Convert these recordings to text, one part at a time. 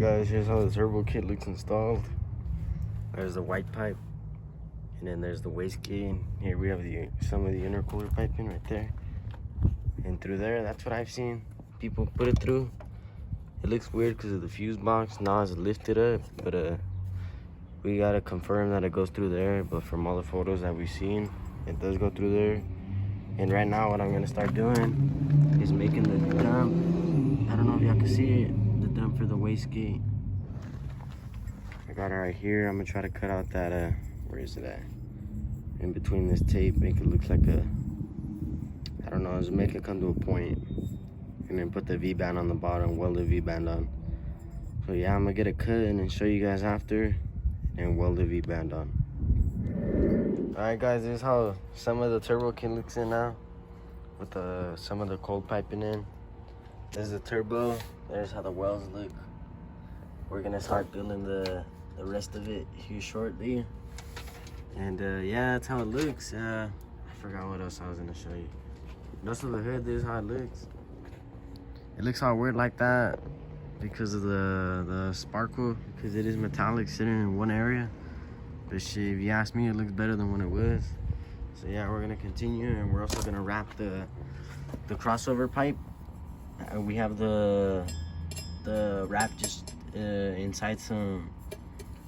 guys, here's how the turbo kit looks installed. There's the white pipe, and then there's the wastegate. And here we have some of the intercooler piping right there. And through there, that's what I've seen people put it through. It looks weird because of the fuse box. Now it's lifted up, but we gotta confirm that it goes through there. But from all the photos that we've seen, it does go through there. And right now, what I'm gonna start doing is making the dump. I don't know if y'all can see it, the dump for the wastegate. I got it right here. I'm gonna try to cut out that, where is it at? In between this tape, make it look like a, I don't know, just make it come to a point. And then put the V-band on the bottom, weld the V-band on. So yeah, I'm gonna get it cut and show you guys after, and weld the V-band on. Alright guys, this is how some of the turbo kit looks in now, with some of the cold piping in. This is the turbo. There's how the welds look. We're gonna start building the rest of it here shortly. And yeah, that's how it looks. I forgot what else I was gonna show you. Rest of the hood, this is how it looks. It looks all weird like that because of the sparkle, because it is metallic sitting in one area. But shit, if you ask me, it looks better than when it was. So yeah, we're gonna continue, and we're also gonna wrap the crossover pipe. We have the wrap just inside some,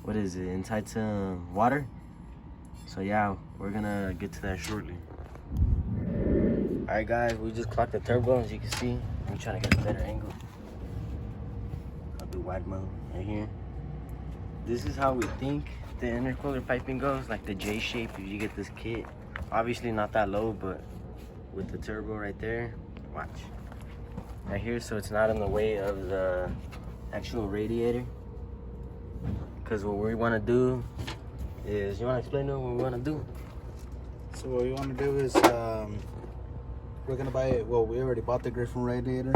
what is it? Inside some water. So yeah, we're gonna get to that shortly. All right guys, we just clocked the turbo, as you can see. I'm trying to get a better angle. I'll do wide mode right here. This is how we think the intercooler piping goes, like the J shape if you get this kit. Obviously not that low, but with the turbo right there, watch. Right here, so it's not in the way of the actual radiator. Because what we want to do is, you want to explain to them what we want to do? So what we want to do is, we're going to buy it. Well, we already bought the Griffin radiator.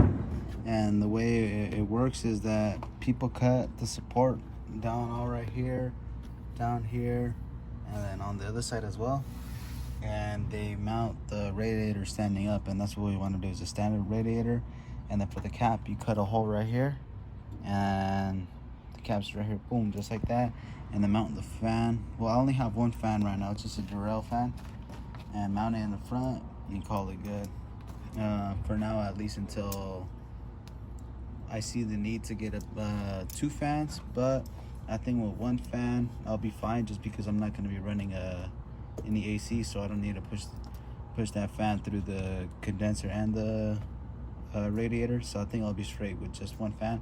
And the way it works is that people cut the support down all right here, down here, and then on the other side as well. And they mount the radiator standing up, and that's what we want to do, is a standard radiator. And then for the cap, you cut a hole right here, and the cap's right here, boom, just like that. And then mount the fan. Well, I only have one fan right now, it's just a Durell fan, and mount it in the front and call it good. For now, at least until I see the need to get two fans. But I think with one fan I'll be fine, just because I'm not going to be running any AC, so I don't need to push that fan through the condenser and the radiator. So I think I'll be straight with just one fan.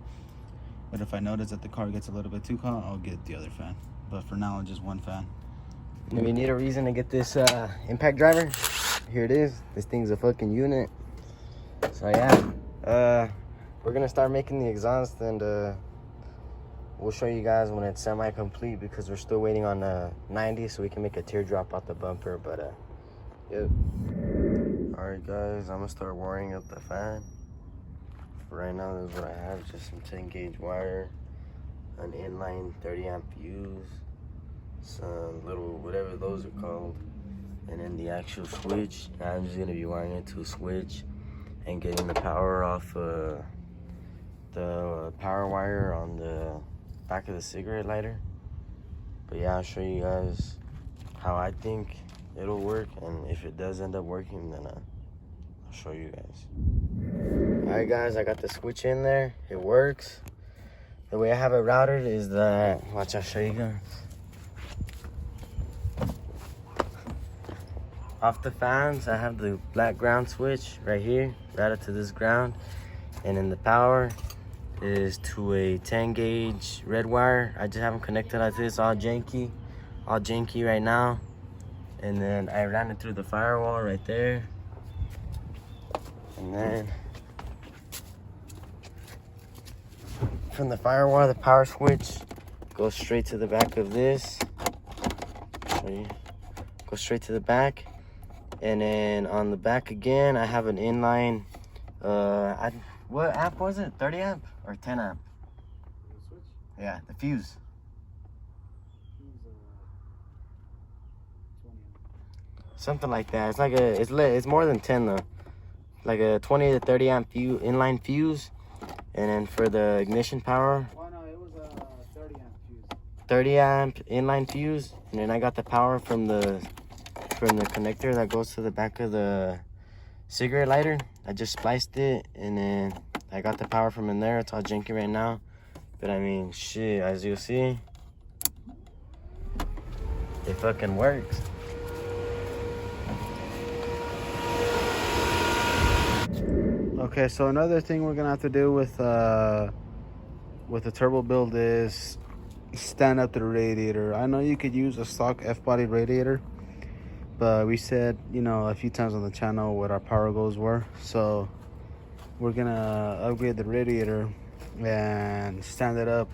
But if I notice that the car gets a little bit too hot, I'll get the other fan. But for now, just one fan. We need a reason to get this impact driver. Here it is. This thing's a fucking unit. So yeah, we're gonna start making the exhaust, and we'll show you guys when it's semi-complete, because we're still waiting on 90 so we can make a teardrop out the bumper. But yep. All right guys, I'm gonna start wiring up the fan. For right now, this is what I have: just some 10 gauge wire, an inline 30 amp fuse, some little whatever those are called, and then the actual switch. I'm just gonna be wiring it to a switch and getting the power off the power wire on the back of the cigarette lighter. But yeah, I'll show you guys how I think it'll work, and if it does end up working, then I'll show you guys. All right guys, I got the switch in there. It works. The way I have it routed is that, watch, I'll show you guys. Off the fans, I have the black ground switch right here, routed to this ground. And then the power is to a 10 gauge red wire. I just have them connected like this, all janky right now. And then I ran it through the firewall right there. And then from the firewall, the power switch goes straight to the back of this. Show you. Go straight to the back. And then on the back again, I have an inline, what amp was it? 30 amp or 10 amp? The switch? Yeah, the fuse. Something like that. It's like it's more than 10 though. Like a 20 to 30 amp inline fuse. And then for the ignition power, Well, no, it was 30 amp inline fuse, and then I got the power from the connector that goes to the back of the cigarette lighter. I just spliced it, and then I got the power from in there. It's all janky right now, but I mean, shit, as you'll see, it fucking works. Okay, so another thing we're gonna have to do with the turbo build is stand up the radiator. I know you could use a stock F-body radiator, but we said, you know, a few times on the channel what our power goals were, so we're gonna upgrade the radiator and stand it up.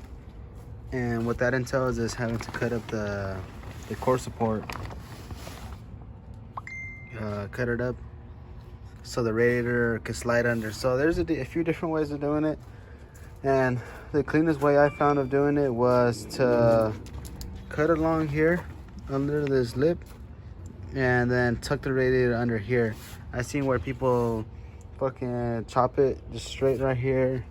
And what that entails is having to cut up the core support, cut it up so the radiator could slide under. So there's a few different ways of doing it, and the cleanest way I found of doing it was to cut it along here under this lip and then tuck the radiator under here. I seen where people fucking chop it just straight right here,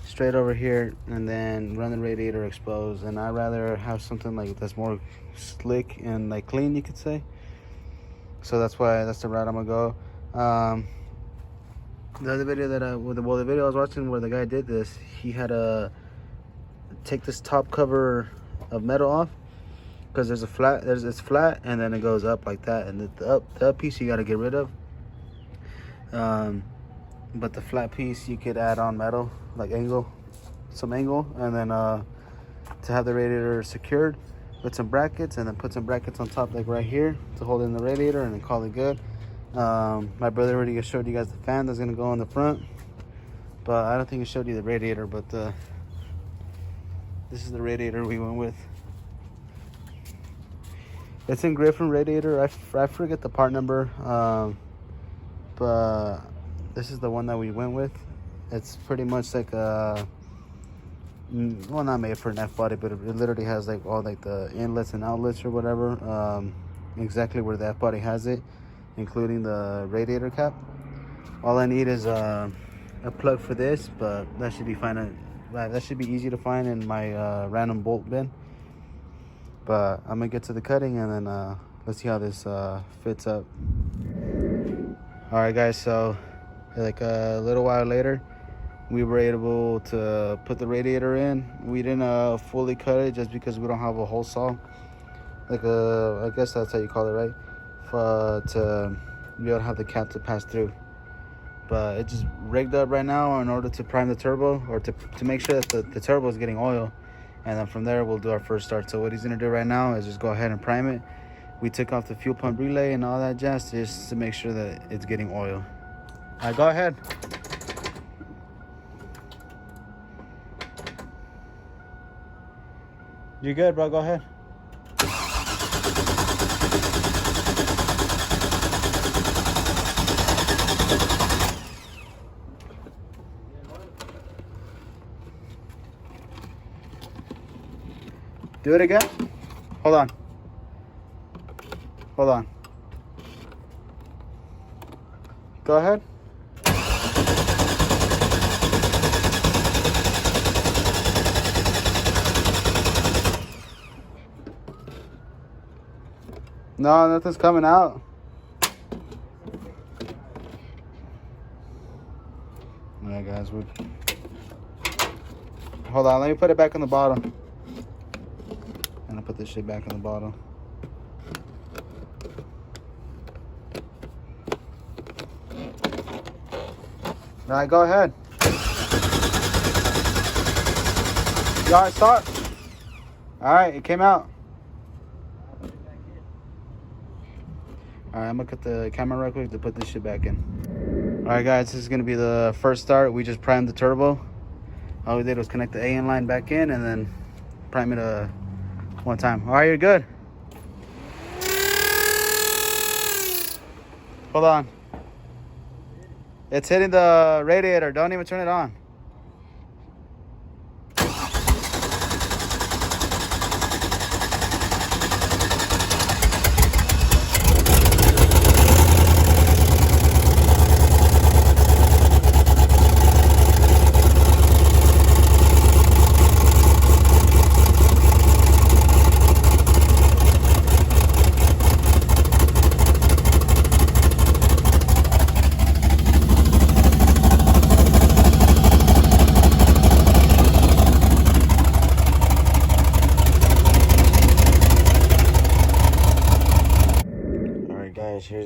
straight over here, and then run the radiator exposed. And I'd rather have something like that's more slick and like clean, you could say. So that's the route I'm gonna go. The other video that the video I was watching where the guy did this, he had to take this top cover of metal off, because it's flat and then it goes up like that, and the up piece you got to get rid of. But the flat piece you could add on metal, like some angle, and then to have the radiator secured with some brackets, and then put some brackets on top like right here to hold in the radiator, and then call it good. My brother already showed you guys the fan that's gonna go on the front, but I don't think he showed you the radiator. But this is the radiator we went with. It's in Griffin Radiator. I forget the part number, but this is the one that we went with. It's pretty much like a, well, not made for an F-body, but it literally has like all like the inlets and outlets or whatever, exactly where the F-body has it, including the radiator cap. All I need is a plug for this, but that should be fine. That should be easy to find in my random bolt bin. But I'm gonna get to the cutting, and then let's see how this fits up. All right, guys, so like a little while later, we were able to put the radiator in. We didn't fully cut it just because we don't have a hole saw, like I guess that's how you call it, right? To be able to have the cap to pass through. But it's just rigged up right now in order to prime the turbo, or to make sure that the turbo is getting oil. And then from there, we'll do our first start. So what he's gonna do right now is just go ahead and prime it. We took off the fuel pump relay and all that jazz just to make sure that it's getting oil. All right, go ahead. You're good, bro, go ahead. Do it again. Hold on. Hold on. Go ahead. No, nothing's coming out. All right, guys. Hold on. Let me put it back on the bottom. I'm gonna put this shit back on the bottom. All right, go ahead. All right, start. All right, it came out. All right, I'm gonna cut the camera real quick to put this shit back in. All right, guys, this is gonna be the first start. We just primed the turbo. All we did was connect the AN line back in and then prime it one time. All right, you're good. Hold on. It's hitting the radiator. Don't even turn it on.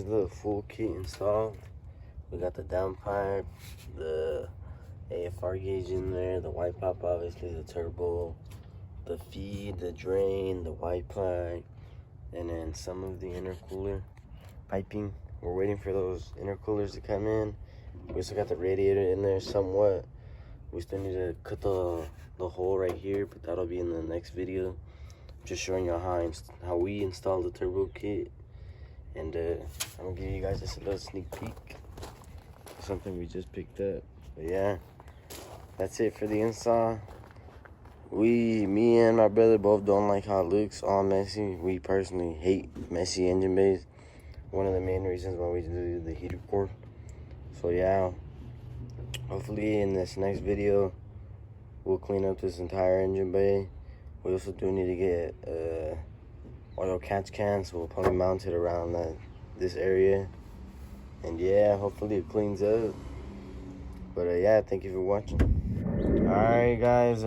the full kit installed. We got the downpipe, the AFR gauge in there, the white pipe, obviously the turbo, the feed, the drain, the white pipe, and then some of the intercooler piping. We're waiting for those intercoolers to come in. We also got the radiator in there somewhat. We still need to cut the hole right here, but that'll be in the next video. Just showing you how we installed the turbo kit. And I'm gonna give you guys just a little sneak peek. Something we just picked up. But yeah, that's it for the install. Me and my brother both don't like how it looks all messy. We personally hate messy engine bays. One of the main reasons why we do the heater core. So yeah, hopefully in this next video we'll clean up this entire engine bay. We also do need to get oil catch cans, so we'll probably mount it around this area. And yeah, hopefully it cleans up. But yeah, thank you for watching. Alright guys,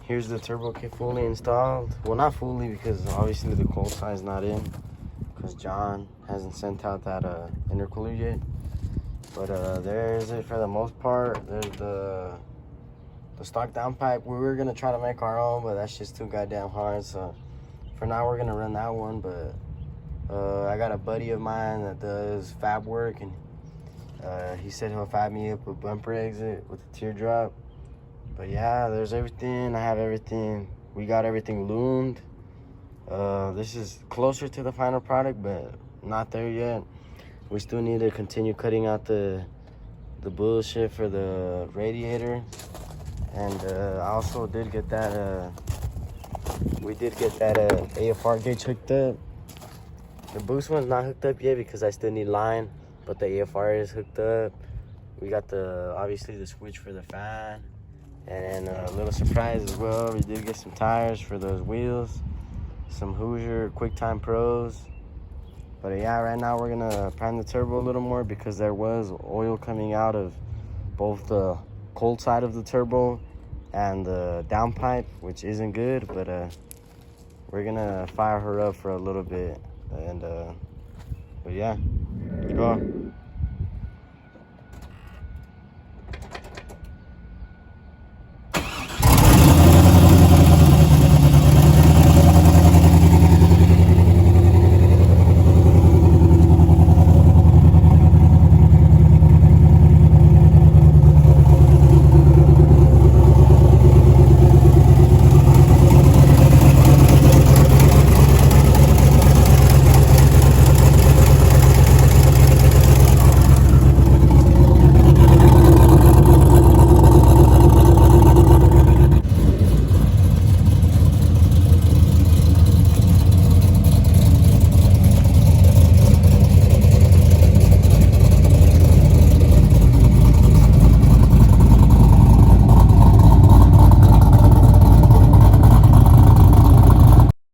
here's the turbo kit fully installed. Well, not fully, because obviously the cold side's not in, because John hasn't sent out that intercooler yet. But there's it for the most part. There's the stock downpipe. We were gonna try to make our own, but that's just too goddamn hard. So for now we're gonna run that one. But I got a buddy of mine that does fab work, and he said he'll fab me up a bumper exit with a teardrop. But yeah, there's everything. I have everything. We got everything loomed. This is closer to the final product, but not there yet. We still need to continue cutting out the bullshit for the radiator. And I also did get that, we did get that AFR gauge hooked up. The boost one's not hooked up yet because I still need line, but the AFR is hooked up. We got obviously the switch for the fan. And a little surprise as well, we did get some tires for those wheels. Some Hoosier QuickTime Pros. But yeah, right now we're gonna prime the turbo a little more because there was oil coming out of both the cold side of the turbo and the downpipe, which isn't good. But we're gonna fire her up for a little bit. And but yeah, go on.